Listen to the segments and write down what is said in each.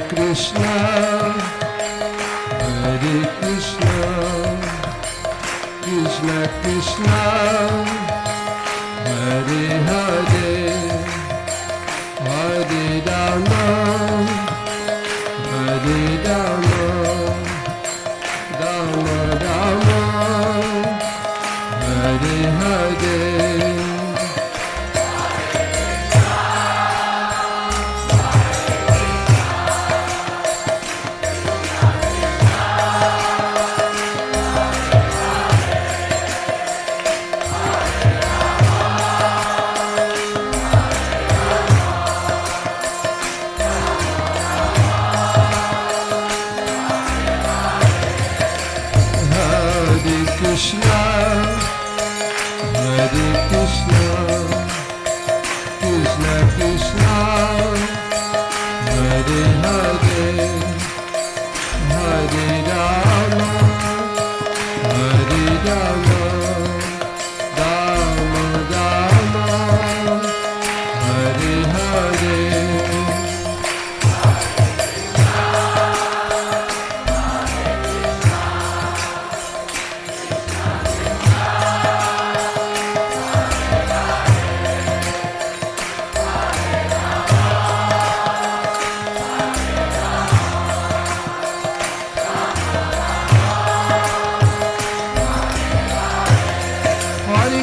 Krishna, Hare Krishna, Krishna Krishna, Hare Hare, Hare Rama, Hare Rama, Rama Rama, Hare Hare. Krishna, Hare Krishna, Krishna Krishna, Hare Hare, Hare Rama, Hare Rama, Rama Rama, Hare Hare.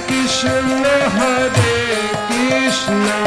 Krishna, Hare Krishna,